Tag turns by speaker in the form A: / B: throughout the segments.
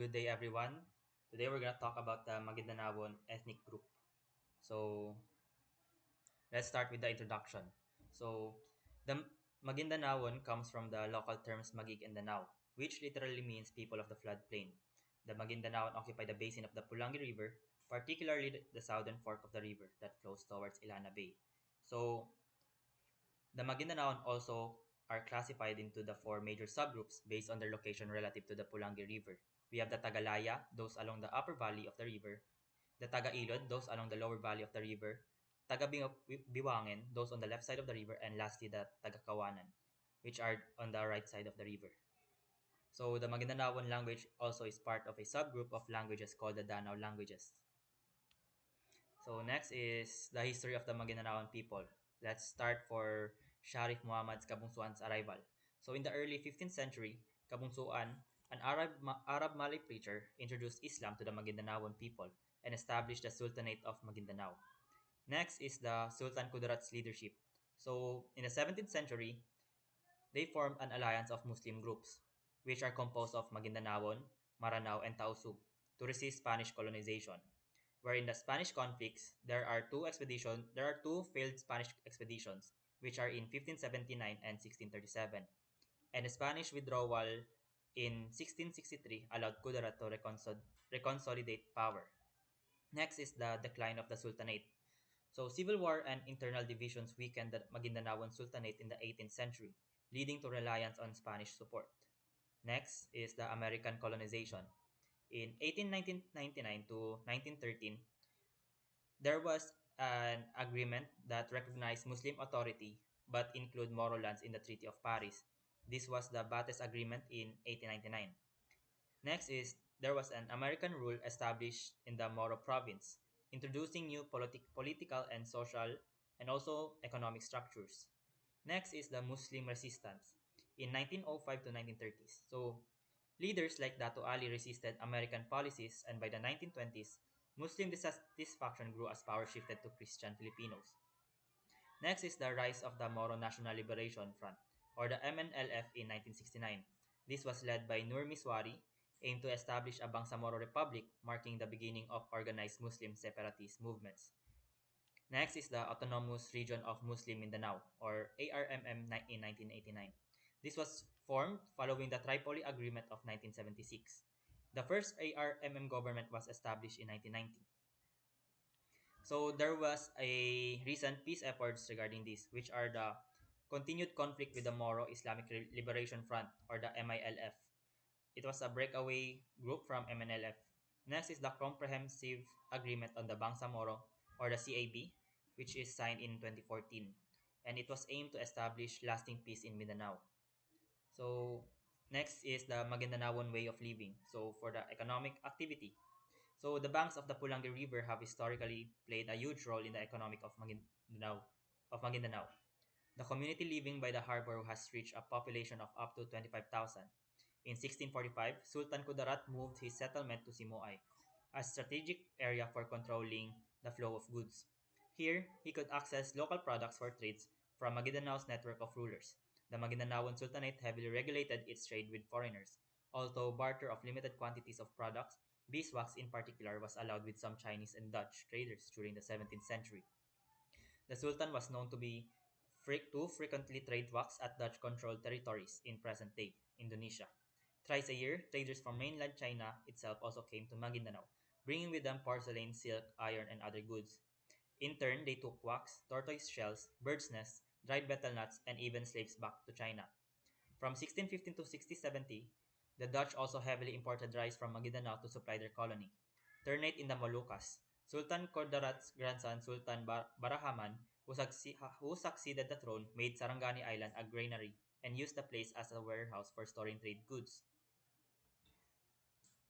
A: Good day, everyone. Today we're going to talk about the Magindanaon ethnic group. So, let's start with the introduction. So, the Magindanaon comes from the local terms Magig and Danao, which literally means people of the floodplain. The Magindanaon occupy the basin of the Pulangi River, particularly the southern fork of the river that flows towards Ilana Bay. So, the Maguindanao also are classified into the four major subgroups based on their location relative to the Pulangi River. We have the Tagalaya, those along the upper valley of the river, the Taga-Ilod, those along the lower valley of the river, Taga-Biwangen, those on the left side of the river, and lastly the Taga-Kawanan, which are on the right side of the river. So the Maguindanaoan language also is part of a subgroup of languages called the Danao languages. So next is the history of the Maguindanaoan people. Let's start for Sharif Muhammad's Kabungsuan's arrival. So in the early 15th century, Kabungsuan, an Arab Malay preacher, introduced Islam to the Maguindanaoan people and established the Sultanate of Maguindanao. Next is the Sultan Kudarat's leadership. So in the 17th century, they formed an alliance of Muslim groups, which are composed of Maguindanaon, Maranao, and Tausug, to resist Spanish colonization. Where in the Spanish conflicts, there are two failed Spanish expeditions, which are in 1579 and 1637, and the Spanish withdrawal in 1663 allowed Kudarat to reconsolidate power. Next is the decline of the Sultanate. So civil war and internal divisions weakened the Maguindanaoan Sultanate in the 18th century, leading to reliance on Spanish support. Next is the American colonization. In 1899 to 1913, there was an agreement that recognized Muslim authority but include Moro lands in the Treaty of Paris. This was the Bates Agreement in 1899. Next is there was an American rule established in the Moro province, introducing new political and social and also economic structures. Next is the Muslim resistance in 1905 to 1930s. So leaders like Dato Ali resisted American policies, and by the 1920s, Muslim dissatisfaction grew as power shifted to Christian Filipinos. Next is the rise of the Moro National Liberation Front, or the MNLF in 1969. This was led by Nur Miswari, aimed to establish a Bangsamoro Republic, marking the beginning of organized Muslim separatist movements. Next is the Autonomous Region of Muslim Mindanao, or ARMM in 1989. This was formed following the Tripoli Agreement of 1976. The first ARMM government was established in 1990. So there was a recent peace efforts regarding this, which are the continued conflict with the Moro Islamic Liberation Front, or the MILF. It was a breakaway group from MNLF. Next is the Comprehensive Agreement on the Bangsamoro, or the CAB, which is signed in 2014, and it was aimed to establish lasting peace in Mindanao. So next is the Magindanaoan way of living. So for the economic activity, so the banks of the Pulangi River have historically played a huge role in the economic of Maguindanao. The community living by the harbor has reached a population of up to 25,000. In 1645, Sultan Kudarat moved his settlement to Simoay, a strategic area for controlling the flow of goods. Here, he could access local products for trades from Magindanao's network of rulers. The Maguindanaoan Sultanate heavily regulated its trade with foreigners, although barter of limited quantities of products, beeswax in particular, was allowed with some Chinese and Dutch traders during the 17th century. The Sultan was known to to frequently trade wax at Dutch-controlled territories in present-day Indonesia. Thrice a year, traders from mainland China itself also came to Maguindanao, bringing with them porcelain, silk, iron, and other goods. In turn, they took wax, tortoise shells, bird's nests, dried betel nuts, and even slaves back to China. From 1615 to 1670, the Dutch also heavily imported rice from Maguindanao to supply their colony. Ternate in the Moluccas, Sultan Kordarat's grandson Sultan Barahaman, who succeeded the throne, made Sarangani Island a granary and used the place as a warehouse for storing trade goods.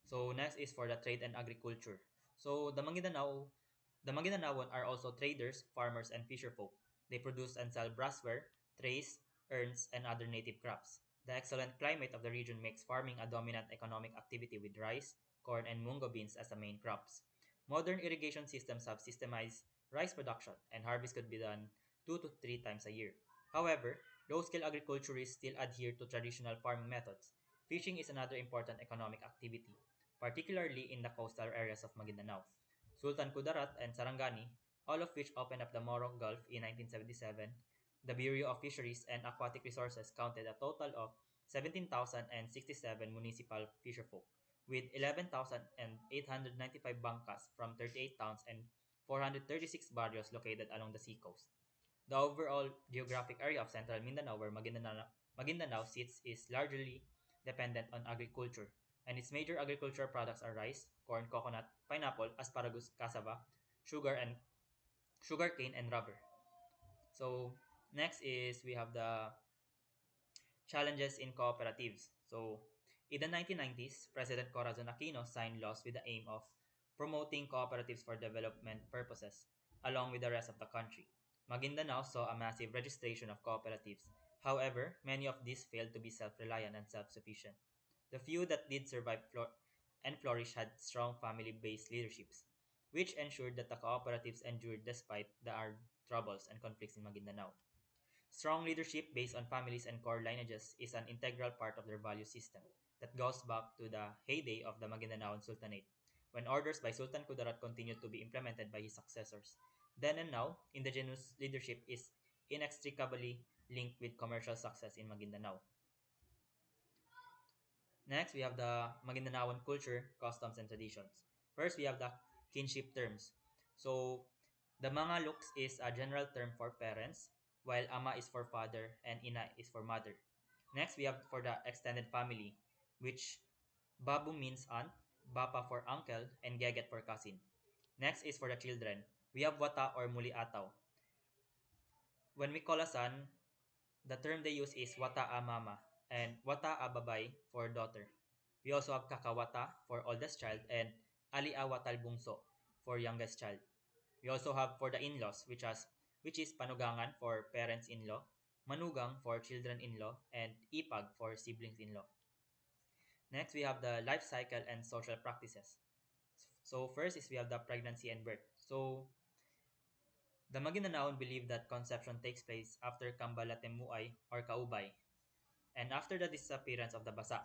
A: So next is for the trade and agriculture. So the Maguindanaon are also traders, farmers, and fisherfolk. They produce and sell brassware, trays, urns, and other native crops. The excellent climate of the region makes farming a dominant economic activity with rice, corn, and mungo beans as the main crops. Modern irrigation systems have systemized rice production, and harvest could be done 2 to 3 times a year. However, low-scale agriculturists still adhere to traditional farming methods. Fishing is another important economic activity. particularly in the coastal areas of Maguindanao. Sultan Kudarat and Sarangani, all of which opened up the Morocco Gulf in 1977. The Bureau of Fisheries and Aquatic Resources counted a total of 17,067 municipal fisherfolk, with 11,895 bangkas from 38 towns and 436 barrios located along the seacoast. The overall geographic area of central Mindanao, where Maguindanao sits, is largely dependent on agriculture, and its major agricultural products are rice, corn, coconut, pineapple, asparagus, cassava, sugar and sugarcane, and rubber. So next is we have the challenges in cooperatives. So, in the 1990s, President Corazon Aquino signed laws with the aim of promoting cooperatives for development purposes, along with the rest of the country. Maguindanao saw a massive registration of cooperatives. However, many of these failed to be self-reliant and self-sufficient. The few that did survive and flourish had strong family-based leaderships, which ensured that the cooperatives endured despite the armed troubles and conflicts in Maguindanao. Strong leadership based on families and core lineages is an integral part of their value system that goes back to the heyday of the Maguindanaon Sultanate, when orders by Sultan Kudarat continued to be implemented by his successors. Then and now, indigenous leadership is inextricably linked with commercial success in Maguindanao. Next, we have the Maguindanaoan culture, customs, and traditions. First, we have the kinship terms. So, the mga looks is a general term for parents, while ama is for father and ina is for mother. Next, we have for the extended family, which babu means aunt, bapa for uncle, and geget for cousin. Next is for the children. We have wata or muli ataw. When we call a son, the term they use is wata a mama and wata a babay for daughter. We also have kakawata for oldest child and ali a watal bungso for youngest child. We also have for the in-laws, which is panugangan for parents-in-law, manugang for children-in-law, and ipag for siblings-in-law. Next, we have the life cycle and social practices. So first is we have the pregnancy and birth. So the Maguindanaon believe that conception takes place after Kambalatemuay or Kaubay, and after the disappearance of the basa.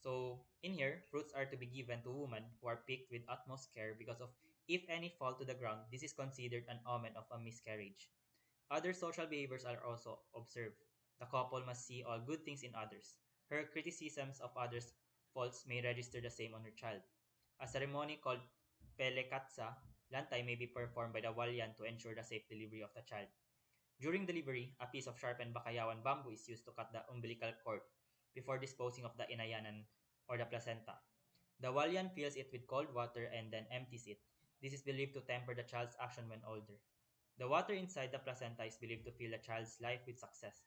A: So, in here, fruits are to be given to women who are picked with utmost care because of if any fall to the ground, this is considered an omen of a miscarriage. Other social behaviors are also observed. The couple must see all good things in others. Her criticisms of others' faults may register the same on her child. A ceremony called Pelekatsa, Lantay may be performed by the Walyan to ensure the safe delivery of the child. During delivery, a piece of sharpened bakayawan bamboo is used to cut the umbilical cord before disposing of the inayanan or the placenta. The Walyan fills it with cold water and then empties it. This is believed to temper the child's action when older. The water inside the placenta is believed to fill the child's life with success.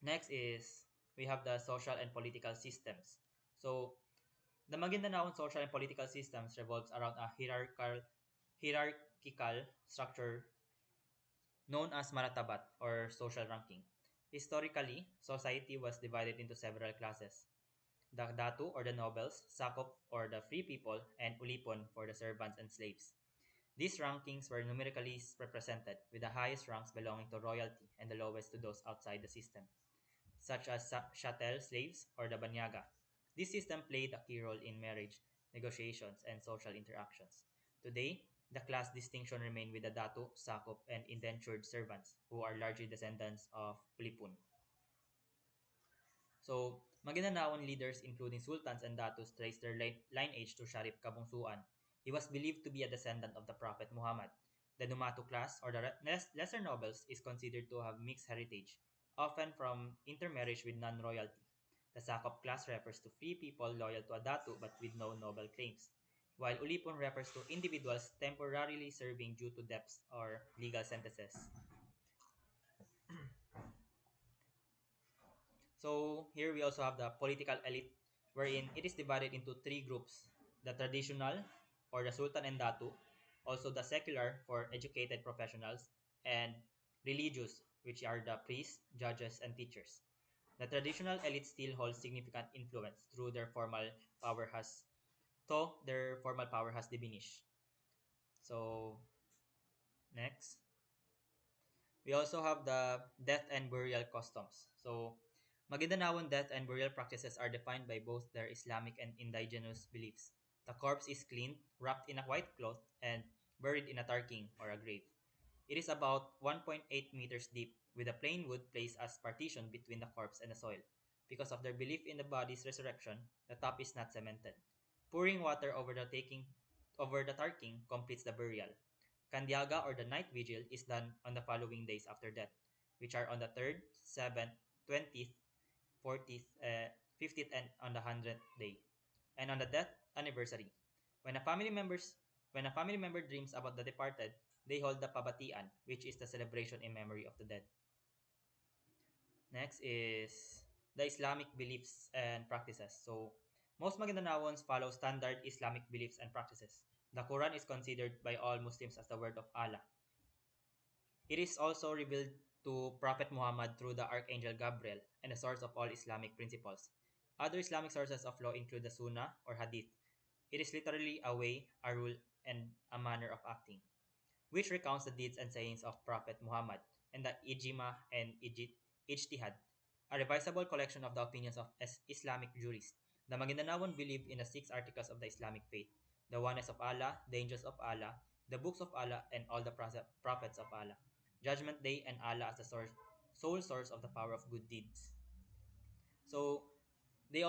A: Next is we have the social and political systems. So, the Maguindanaoan social and political systems revolves around a hierarchical structure known as maratabat or social ranking. Historically, society was divided into several classes. The datu or the nobles, sakop or the free people, and ulipon for the servants and slaves. These rankings were numerically represented, with the highest ranks belonging to royalty and the lowest to those outside the system, such as chattel slaves or the banyaga. This system played a key role in marriage, negotiations, and social interactions. Today, the class distinction remain with the datu, sakop, and indentured servants, who are largely descendants of ulipon. So, Maguindanaon leaders including sultans and datus trace their lineage to Sharif Kabungsuan. He was believed to be a descendant of the Prophet Muhammad. The Numatu class, or the lesser nobles, is considered to have mixed heritage, often from intermarriage with non-royalty. The Sakop class refers to free people loyal to a datu but with no noble claims, while Ulipon refers to individuals temporarily serving due to debts or legal sentences. So here we also have the political elite, wherein it is divided into three groups: the traditional, or the Sultan and Datu, also the secular, for educated professionals, and religious, which are the priests, judges, and teachers. The traditional elite still holds significant influence through their formal power has, though their formal power has diminished. So next, we also have the death and burial customs. So Maguindanaoan death and burial practices are defined by both their Islamic and indigenous beliefs. The corpse is cleaned, wrapped in a white cloth, and buried in a tarking or a grave. It is about 1.8 meters deep, with a plain wood placed as partition between the corpse and the soil. Because of their belief in the body's resurrection, the top is not cemented. Pouring water over the tarking completes the burial. Kandiaga or the night vigil is done on the following days after death, which are on the 3rd, 7th, 20th, 40th, 50th, and on the 100th day, and on the death anniversary. When a family members when a family member dreams about the departed, they hold the pabatian, which is the celebration in memory of the dead. Next is the Islamic beliefs and practices. So, most Magindanaoans follow standard Islamic beliefs and practices. The Quran is considered by all Muslims as the word of Allah. It is also revealed to Prophet Muhammad through the Archangel Gabriel and the source of all Islamic principles. Other Islamic sources of law include the Sunnah or Hadith. It is literally a way, a rule, and a manner of acting, which recounts the deeds and sayings of Prophet Muhammad, and the Ijma and Ijtihad, a revisable collection of the opinions of Islamic jurists. The Maguindanaoan believe in the six articles of the Islamic faith: the oneness of Allah, the angels of Allah, the books of Allah, and all the prophets of Allah, Judgment Day, and Allah as the sole source of the power of good deeds. So the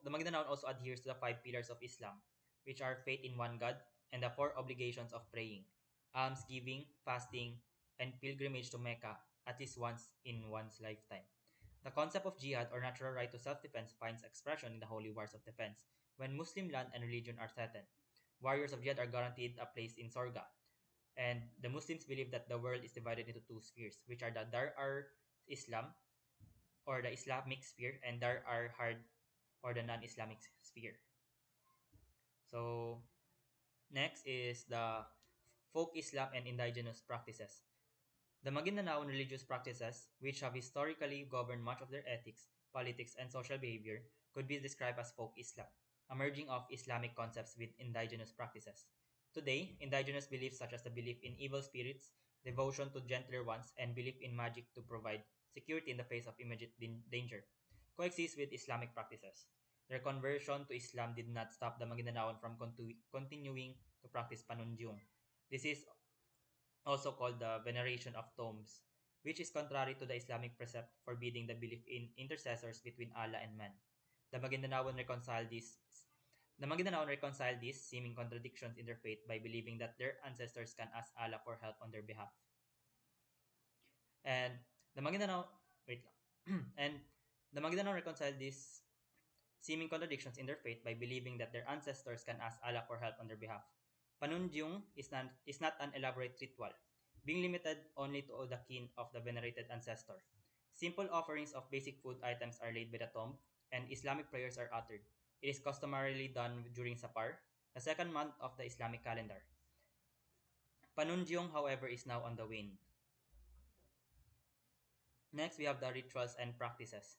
A: Maguindanao also adheres to the five pillars of Islam, which are faith in one God and the four obligations of praying, almsgiving, fasting, and pilgrimage to Mecca at least once in one's lifetime. The concept of jihad or natural right to self-defense finds expression in the holy wars of defense when Muslim land and religion are threatened. Warriors of jihad are guaranteed a place in Sorga, and the Muslims believe that the world is divided into two spheres, which are the Dar ar Islam or the Islamic sphere and Dar ar Hard or the non-Islamic sphere. So next is the folk Islam and indigenous practices. The Maguindanaoan religious practices, which have historically governed much of their ethics, politics, and social behavior, could be described as folk Islam, a merging of Islamic concepts with indigenous practices. Today, indigenous beliefs such as the belief in evil spirits, devotion to gentler ones, and belief in magic to provide security in the face of immediate danger coexist with Islamic practices. Their conversion to Islam did not stop the Maguindanaoan from continuing to practice Panunjung. This is also called the veneration of tombs, which is contrary to the Islamic precept forbidding the belief in intercessors between Allah and man. The Magindanaoan reconcile these the Magindanaoan reconcile these seeming contradictions in their faith by believing that their ancestors can ask Allah for help on their behalf. And the Maguindanao wait lang. And the Maguindanao reconcile these seeming contradictions in their faith by believing that their ancestors can ask Allah for help on their behalf. Panunjung is not an elaborate ritual, being limited only to the kin of the venerated ancestor. Simple offerings of basic food items are laid by the tomb, and Islamic prayers are uttered. It is customarily done during Sapar, the second month of the Islamic calendar. Panunjung, however, is now on the wane. Next, we have the rituals and practices.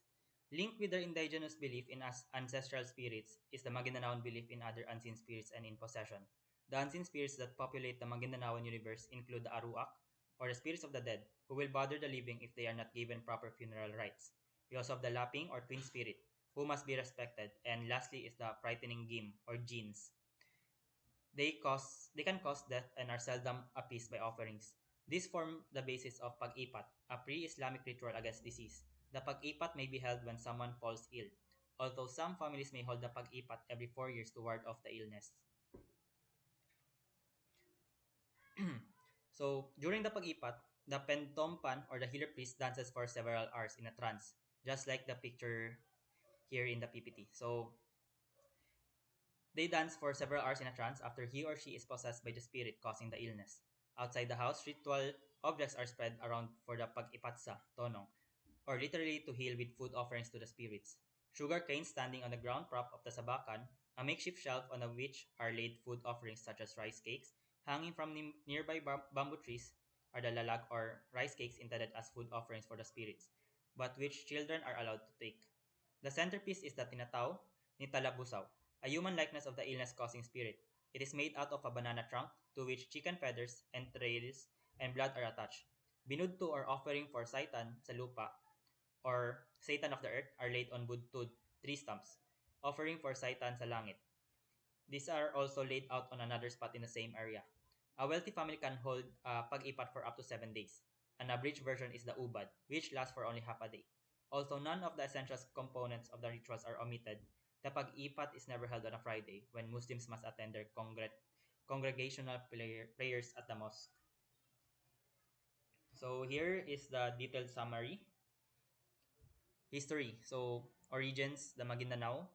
A: Linked with their indigenous belief in ancestral spirits is the Maguindanaoan belief in other unseen spirits and in possession. The unseen spirits that populate the Maguindanaoan universe include the Aruak, or the spirits of the dead, who will bother the living if they are not given proper funeral rites. We also have the Laping, or twin spirit, who must be respected. And lastly is the frightening Gim, or jinns. They can cause death and are seldom appeased by offerings. These form the basis of pag-ipat, a pre-Islamic ritual against disease. The pag-ipat may be held when someone falls ill, although some families may hold the pag-ipat every 4 years to ward off the illness. So, during the pag-ipat, the pentompan or the healer priest dances for several hours in a trance, just like the picture here in the PPT. So, they dance for several hours in a trance after he or she is possessed by the spirit causing the illness. Outside the house, ritual objects are spread around for the pag-ipatsa, tonong, or literally to heal with food offerings to the spirits. Sugar cane standing on the ground prop of the sabakan, a makeshift shelf on which are laid food offerings such as rice cakes, hanging from nearby bamboo trees are the lalag or rice cakes intended as food offerings for the spirits, but which children are allowed to take. The centerpiece is the tinatao ni Talabusaw, a human likeness of the illness-causing spirit. It is made out of a banana trunk to which chicken feathers, entrails, and blood are attached. Binudto or offering for Saitan sa lupa or Satan of the earth, are laid on wood tree stumps, offering for Satan sa langit. These are also laid out on another spot in the same area. A wealthy family can hold pag-ipat for up to 7 days. An abridged version is the ubad, which lasts for only half a day. Although none of the essential components of the rituals are omitted, the pag-ipat is never held on a Friday when Muslims must attend their congregational prayers at the mosque. So here is the detailed summary. History. So origins, the Maguindanao,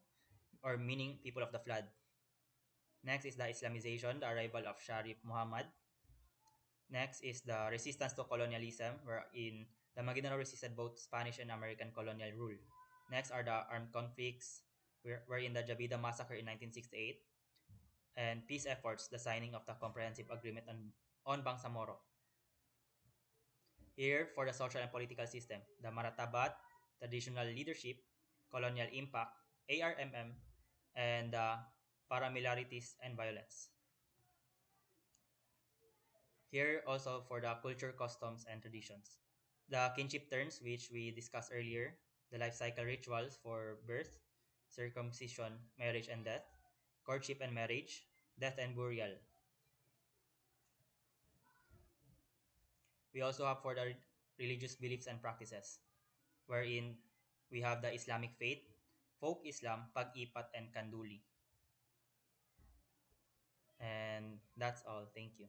A: or meaning people of the flood. Next is the Islamization, the arrival of Sharif Muhammad. Next is the resistance to colonialism, wherein the Maguindanao resisted both Spanish and American colonial rule. Next are the armed conflicts, wherein the Jabida massacre in 1968, and peace efforts, the signing of the comprehensive agreement on Bangsamoro. Here, for the social and political system, the Maratabat, traditional leadership, colonial impact, ARMM, and paramilitarities and violence. Here also for the culture, customs, and traditions. The kinship terms, which we discussed earlier, the life cycle rituals for birth, circumcision, marriage and death, courtship and marriage, death and burial. We also have for the religious beliefs and practices, wherein we have the Islamic faith, folk Islam, pag-ipat, and kanduli. And that's all. Thank you.